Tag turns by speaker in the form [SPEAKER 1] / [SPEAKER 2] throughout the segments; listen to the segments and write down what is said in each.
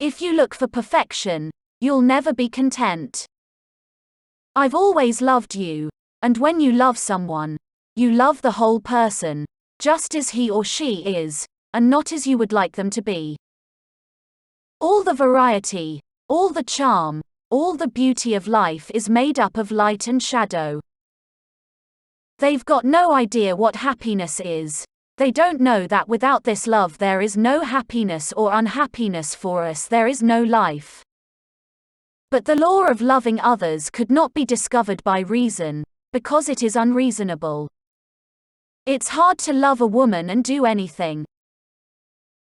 [SPEAKER 1] If you look for perfection, you'll never be content. I've always loved you, and when you love someone, you love the whole person, just as he or she is, and not as you would like them to be. All the variety, all the charm, all the beauty of life is made up of light and shadow. They've got no idea what happiness is. They don't know that without this love there is no happiness or unhappiness for us, there is no life. But the law of loving others could not be discovered by reason, because it is unreasonable. It's hard to love a woman and do anything.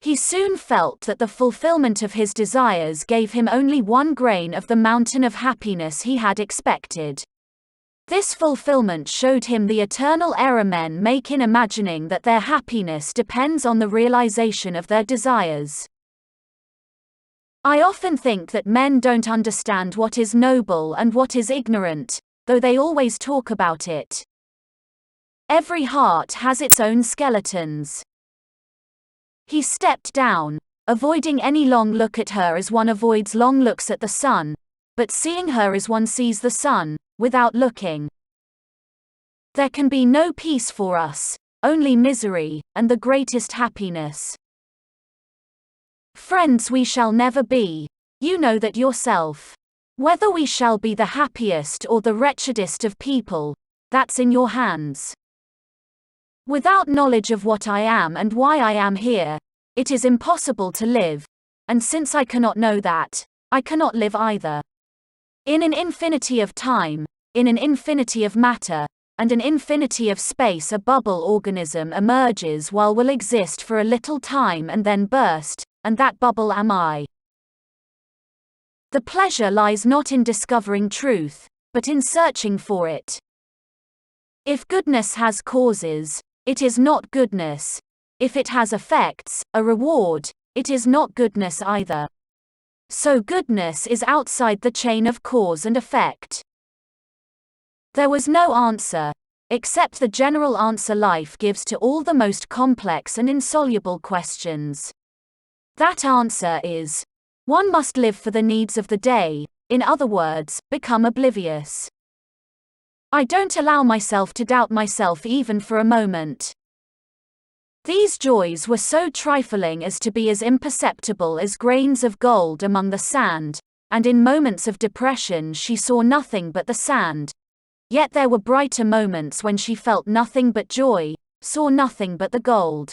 [SPEAKER 1] He soon felt that the fulfillment of his desires gave him only 1 grain of the mountain of happiness he had expected. This fulfillment showed him the eternal error men make in imagining that their happiness depends on the realization of their desires. I often think that men don't understand what is noble and what is ignorant, though they always talk about it. Every heart has its own skeletons. He stepped down, avoiding any long look at her as one avoids long looks at the sun, but seeing her as one sees the sun, without looking. There can be no peace for us, only misery, and the greatest happiness. Friends we shall never be, you know that yourself. Whether we shall be the happiest or the wretchedest of people, that's in your hands. Without knowledge of what I am and why I am here, it is impossible to live, and since I cannot know that, I cannot live either. In an infinity of time, in an infinity of matter, and an infinity of space, a bubble organism emerges while will exist for a little time and then burst, and that bubble am I. The pleasure lies not in discovering truth, but in searching for it. If goodness has causes, it is not goodness. If it has effects, a reward, it is not goodness either. So goodness is outside the chain of cause and effect. There was no answer, except the general answer life gives to all the most complex and insoluble questions. That answer is, one must live for the needs of the day, in other words, become oblivious. I don't allow myself to doubt myself even for a moment. These joys were so trifling as to be as imperceptible as grains of gold among the sand, and in moments of depression she saw nothing but the sand. Yet there were brighter moments when she felt nothing but joy, saw nothing but the gold.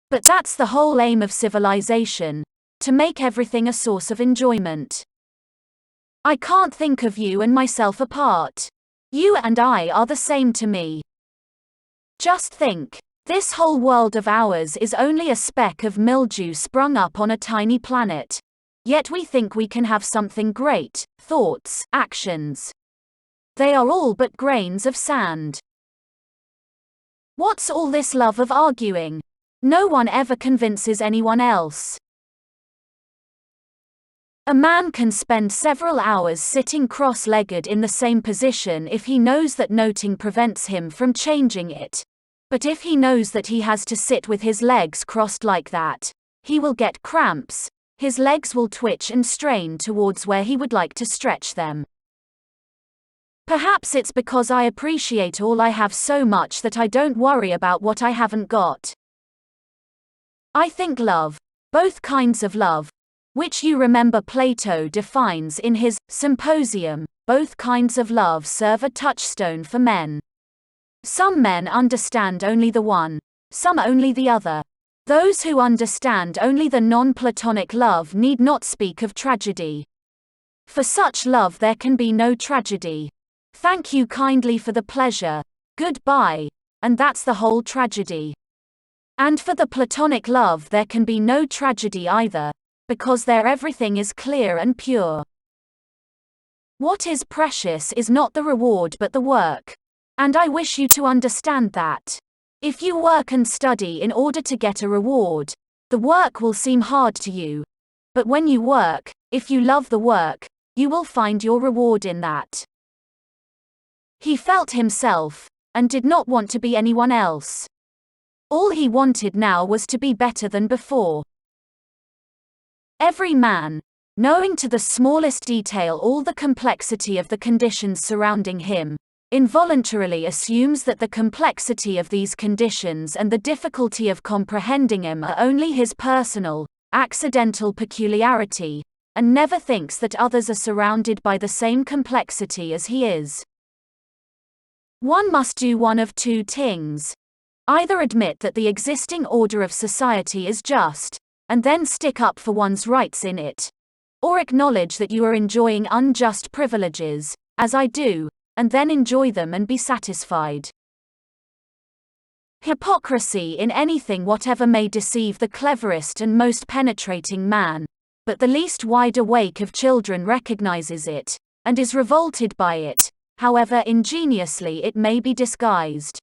[SPEAKER 1] But that's the whole aim of civilization, to make everything a source of enjoyment. I can't think of you and myself apart. You and I are the same to me. Just think. This whole world of ours is only a speck of mildew sprung up on a tiny planet. Yet we think we can have something great, thoughts, actions. They are all but grains of sand. What's all this love of arguing? No one ever convinces anyone else. A man can spend several hours sitting cross-legged in the same position if he knows that noting prevents him from changing it. But if he knows that he has to sit with his legs crossed like that, he will get cramps, his legs will twitch and strain towards where he would like to stretch them. Perhaps it's because I appreciate all I have so much that I don't worry about what I haven't got. I think love, both kinds of love, which you remember Plato defines in his Symposium, both kinds of love serve a touchstone for men. Some men understand only the one, some only the other. Those who understand only the non-Platonic love need not speak of tragedy. For such love there can be no tragedy. Thank you kindly for the pleasure, goodbye, and that's the whole tragedy. And for the Platonic love there can be no tragedy either, because there everything is clear and pure. What is precious is not the reward but the work. And I wish you to understand that. If you work and study in order to get a reward, the work will seem hard to you. But when you work, if you love the work, you will find your reward in that. He felt himself, and did not want to be anyone else. All he wanted now was to be better than before. Every man, knowing to the smallest detail all the complexity of the conditions surrounding him, involuntarily assumes that the complexity of these conditions and the difficulty of comprehending them are only his personal, accidental peculiarity, and never thinks that others are surrounded by the same complexity as he is. One must do one of two things. Either admit that the existing order of society is just, and then stick up for one's rights in it, or acknowledge that you are enjoying unjust privileges, as I do, and then enjoy them and be satisfied. Hypocrisy in anything whatever may deceive the cleverest and most penetrating man, but the least wide awake of children recognizes it, and is revolted by it, however ingeniously it may be disguised.